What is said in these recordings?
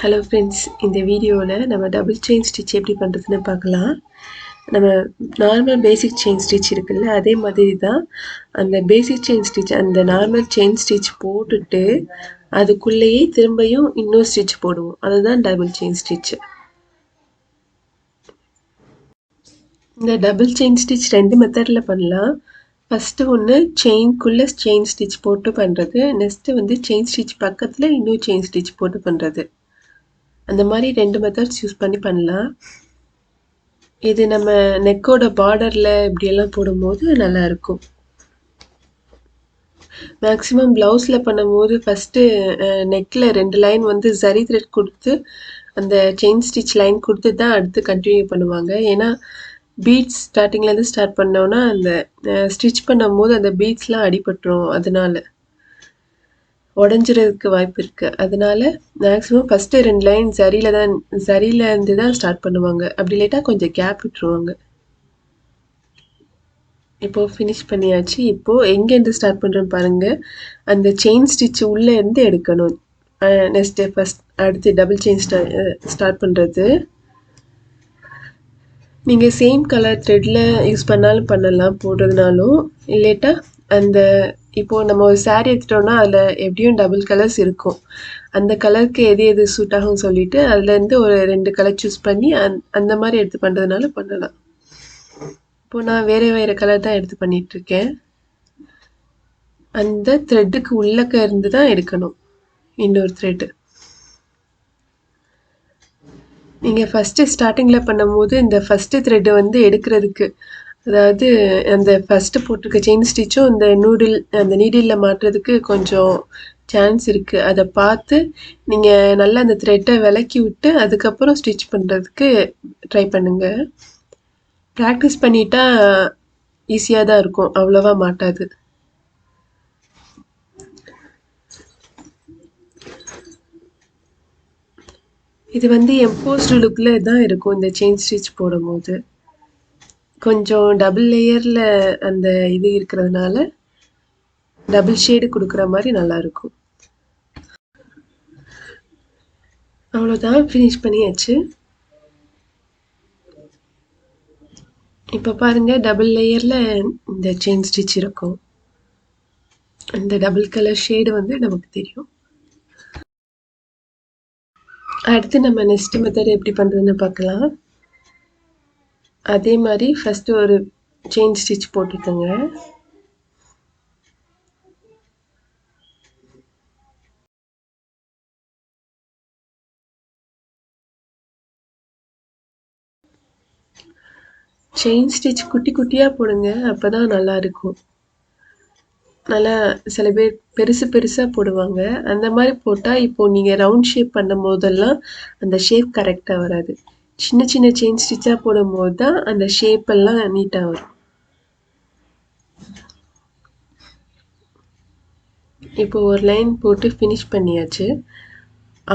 Hello friends, இந்த வீடியோவில் நம்ம டபுள் செயின் ஸ்டிச் எப்படி பண்ணுறதுன்னு பார்க்கலாம். நம்ம நார்மல் பேசிக் செயின் ஸ்டிச் இருக்குல்ல, அதே மாதிரி தான் அந்த பேசிக் செயின் ஸ்டிச், அந்த நார்மல் செயின் ஸ்டிச் போட்டுட்டு அதுக்குள்ளேயே திரும்பியும் இன்னொரு ஸ்டிச் போடுவோம். அதுதான் டபுள் செயின் ஸ்டிச். இந்த டபுள் செயின் ஸ்டிச் 2 மெத்தடில் பண்ணலாம். ஃபஸ்ட்டு ஒன்று செயின்குள்ளே செயின் ஸ்டிச் போட்டு பண்ணுறது, நெக்ஸ்ட்டு வந்து செயின் ஸ்டிச் பக்கத்தில் இன்னொரு செயின் ஸ்டிச் போட்டு பண்ணுறது. அந்த மாதிரி 2 மெத்தட்ஸ் யூஸ் பண்ணி பண்ணலாம். இது நம்ம நெக்கோட பார்டரில் இப்படியெல்லாம் போடும்போது நல்லாயிருக்கும். மேக்ஸிமம் ப்ளவுஸில் பண்ணும்போது ஃபஸ்ட்டு நெக்கில் 2 லைன் வந்து ஜரி த்ரெட் கொடுத்து அந்த செயின் ஸ்டிச் லைன் கொடுத்து தான் அடுத்து கண்டினியூ பண்ணுவாங்க. ஏன்னா பீட்ஸ் ஸ்டார்டிங்லேருந்து ஸ்டார்ட் பண்ணோன்னா அந்த ஸ்டிச் பண்ணும்போது அந்த பீட்ஸ்லாம் அடிபட்டுரும், அதனால உடஞ்சிறதுக்கு வாய்ப்பு இருக்குது. அதனால மேக்ஸிமம் ஃபஸ்ட்டு 2 லைன் ஜரியிலேருந்து தான் ஸ்டார்ட் பண்ணுவாங்க. அப்படி லேட்டாக கொஞ்சம் கேப் விட்டுருவாங்க. இப்போது ஃபினிஷ் பண்ணியாச்சு. இப்போது எங்கேருந்து ஸ்டார்ட் பண்ணுறோன்னு பாருங்கள். அந்த செயின் ஸ்டிச் உள்ளே இருந்து எடுக்கணும். நெக்ஸ்ட்டு அடுத்து டபுள் செயின் ஸ்டார்ட் பண்ணுறது. நீங்கள் சேம் கலர் த்ரெட்டில் யூஸ் பண்ணாலும் பண்ணலாம், போடுறதுனாலும். இல்லைட்டா அந்த இப்போது நம்ம ஒரு சாரீ எடுத்துட்டோம்னா அதில் எப்படியும் டபுள் கலர்ஸ் இருக்கும். அந்த கலருக்கு எது சூட் ஆகும்னு சொல்லிட்டு அதுலேருந்து ஒரு 2 கலர் சூஸ் பண்ணி அந்த மாதிரி எடுத்து பண்ணுறதுனால பண்ணலாம். இப்போ நான் வேறு கலர் தான் எடுத்து பண்ணிகிட்ருக்கேன். அந்த த்ரெட்டுக்கு உள்ளக்க இருந்து தான் எடுக்கணும் இன்னொரு த்ரெட்டு. நீங்கள் ஃபஸ்ட்டு ஸ்டார்டிங்கில் பண்ணும்போது இந்த ஃபஸ்ட்டு த்ரெட்டை வந்து எடுக்கிறதுக்கு, அதாவது அந்த ஃபஸ்ட்டு போட்டிருக்க செயின் ஸ்டிச்சும் இந்த அந்த நீடிலில் மாட்டுறதுக்கு கொஞ்சம் சான்ஸ் இருக்குது. அதை பார்த்து நீங்கள் நல்லா அந்த த்ரெட்டை விலக்கி விட்டு அதுக்கப்புறம் ஸ்டிச் பண்ணுறதுக்கு ட்ரை பண்ணுங்கள். ப்ராக்டிஸ் பண்ணிட்டா ஈஸியாக தான் இருக்கும், அவ்வளோவா மாட்டாது. இது வந்து எம்போஸ்டு லுக்கில் தான் இருக்கும் இந்த செயின் ஸ்டிச் போடும்போது. கொஞ்சம் டபுள் லேயரில் அந்த இது இருக்கிறதுனால டபுள் ஷேடு கொடுக்குற மாதிரி நல்லாயிருக்கும். அவ்வளோதான், ஃபினிஷ் பண்ணியாச்சு. இப்போ பாருங்கள், டபுள் லேயரில் இந்த செயின் ஸ்டிச் இருக்கும். அந்த டபுள் கலர் ஷேடு வந்து நமக்கு தெரியும். அடுத்து நம்ம நெக்ஸ்ட் மெத்தட் எப்படி பண்ணுறதுன்னு பார்க்கலாம். அதே மாதிரி ஃபஸ்ட்டு ஒரு செயின் ஸ்டிச் போட்டுக்கோங்க. செயின் ஸ்டிச் குட்டி குட்டியாக போடுங்க, அப்போ தான் நல்லாயிருக்கும். நல்லா சில பேர் பெருசாக போடுவாங்க. அந்த மாதிரி போட்டால் இப்போது நீங்கள் ரவுண்ட் ஷேப் பண்ணும் போதெல்லாம் அந்த ஷேப் கரெக்டாக வராது. சின்ன சின்ன செயின் ஸ்டிச்சாக போடும்போது தான் அந்த ஷேப்பெல்லாம் நீட்டாக வரும். இப்போ ஒரு லைன் போட்டு ஃபினிஷ் பண்ணியாச்சு.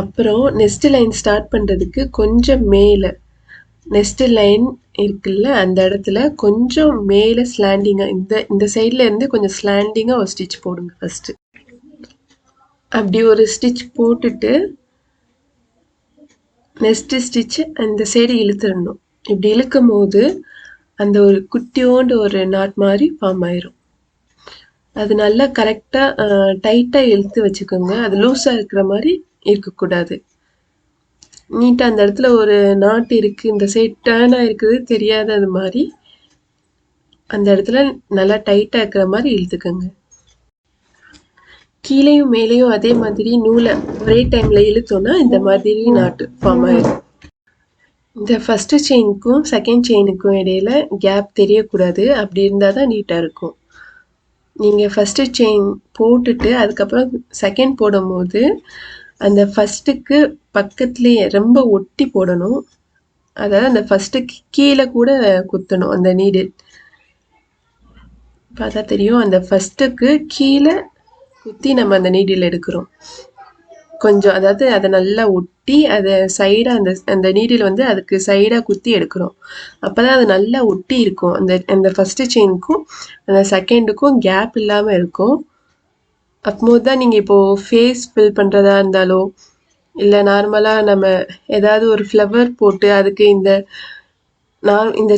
அப்புறம் நெக்ஸ்ட் லைன் ஸ்டார்ட் பண்ணுறதுக்கு கொஞ்சம் மேலே நெக்ஸ்ட் லைன் இருக்குல்ல, அந்த இடத்துல கொஞ்சம் மேலே ஸ்லாண்டிங்காக இந்த சைடில் இருந்து கொஞ்சம் ஸ்லாண்டிங்காக ஒரு ஸ்டிச் போடுங்க ஃபஸ்ட்டு. அப்படி ஒரு ஸ்டிச் போட்டுட்டு நெக்ஸ்ட் ஸ்டிச்சு அந்த சைடு இழுத்துடணும். இப்படி இழுக்கும் போது அந்த ஒரு குட்டியோண்டு ஒரு நாட் மாதிரி ஃபார்ம் ஆயிரும். அது நல்லா கரெக்டாக டைட்டாக இழுத்து வச்சுக்கோங்க. அது லூஸாக இருக்கிற மாதிரி இருக்கக்கூடாது. நீட்டாக அந்த இடத்துல ஒரு நாட் இருக்குது, இந்த சைட் டேர்னாக இருக்குது தெரியாத அது மாதிரி அந்த இடத்துல நல்லா டைட்டாக இருக்கிற மாதிரி இழுத்துக்கோங்க. கீழேயும் மேலேயும் அதே மாதிரி நூலை ஒரே டைமில் இழுத்தோன்னா இந்த மாதிரி நாட்டு ஃபார்ம் ஆயிடும். இந்த ஃபஸ்ட்டு செயினுக்கும் செகண்ட் செயினுக்கும் இடையில கேப் தெரியக்கூடாது. அப்படி இருந்தால் தான் நீட்டாக இருக்கும். நீங்கள் ஃபஸ்ட்டு செயின் போட்டுட்டு அதுக்கப்புறம் செகண்ட் போடும்போது அந்த ஃபஸ்ட்டுக்கு பக்கத்துலேயே ரொம்ப ஒட்டி போடணும். அதாவது அந்த ஃபஸ்ட்டுக்கு கீழே கூட குத்தணும். அந்த நீடில் பார்த்தா தெரியும், அந்த ஃபஸ்ட்டுக்கு கீழே குத்தி நம்ம அந்த நீடில் எடுக்கிறோம். கொஞ்சம் அதாவது அதை நல்லா ஒட்டி அதை சைடாக அந்த நீடில் வந்து அதுக்கு சைடாக குத்தி எடுக்கிறோம். அப்போ தான் அது நல்லா ஒட்டி இருக்கும். அந்த ஃபஸ்ட்டு செயினுக்கும் அந்த செகண்டுக்கும் கேப் இல்லாமல் இருக்கும். அப்போது தான் நீங்கள் இப்போது ஃபேஸ் ஃபில் பண்ணுறதா இருந்தாலோ இல்லை நார்மலாக நம்ம ஏதாவது ஒரு ஃப்ளவர் போட்டு அதுக்கு இந்த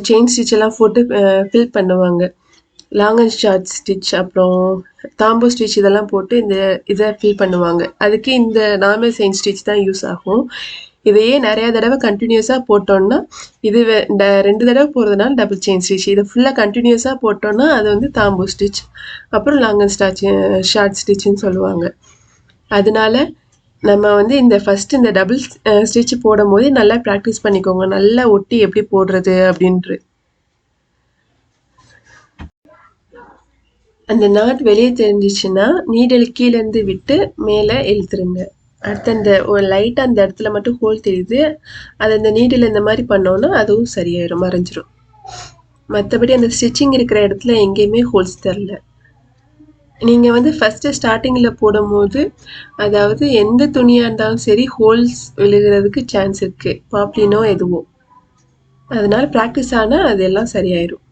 செயின் ஸ்டிச் எல்லாம் போட்டு ஃபில் பண்ணுவாங்க. லாங் அண்ட் ஷார்ட் ஸ்டிச் அப்புறம் தாம்போ ஸ்டிச் இதெல்லாம் போட்டு இதை ஃபில் பண்ணுவாங்க. அதுக்கு இந்த நார்மல் செயின் ஸ்டிச் தான் யூஸ் ஆகும். இதையே நிறைய தடவை கண்டினியூஸாக போட்டோம்னா இது 2 தடவை போகிறதுனால டபுள் செயின் ஸ்டிச். இதை ஃபுல்லாக கண்டினியூஸாக போட்டோம்னா அது வந்து தாம்போ ஸ்டிச் அப்புறம் லாங் அண்ட் ஷார்ட் ஸ்டிச்சுன்னு சொல்லுவாங்க. அதனால நம்ம வந்து இந்த டபுள் ஸ்டிச் போடும் போது நல்லா ப்ராக்டிஸ் பண்ணிக்கோங்க. நல்லா ஒட்டி எப்படி போடுறது அப்படின்ட்டு. அந்த நாட் வெளியே தெரிஞ்சிச்சுன்னா நீடல் கீழேருந்து விட்டு மேலே இழுத்துருங்க. அடுத்து லைட்டாக அந்த இடத்துல மட்டும் ஹோல் தெரியுது, அது அந்த நீடில் இந்த மாதிரி பண்ணோன்னா அதுவும் சரியாயிடும், மறைஞ்சிரும். மற்றபடி அந்த ஸ்டிச்சிங் இருக்கிற இடத்துல எங்கேயுமே ஹோல்ஸ் தரல. நீங்கள் வந்து ஃபஸ்ட்டு ஸ்டார்டிங்கில் போடும்போது அதாவது எந்த துணியாக இருந்தாலும் சரி ஹோல்ஸ் விழுகிறதுக்கு சான்ஸ் இருக்குது, பாப்ளினோ எதுவோ. அதனால் ப்ராக்டிஸ் ஆனால் அது எல்லாம் சரியாயிடும்.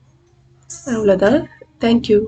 அவ்வளோதான். தேங்க்யூ.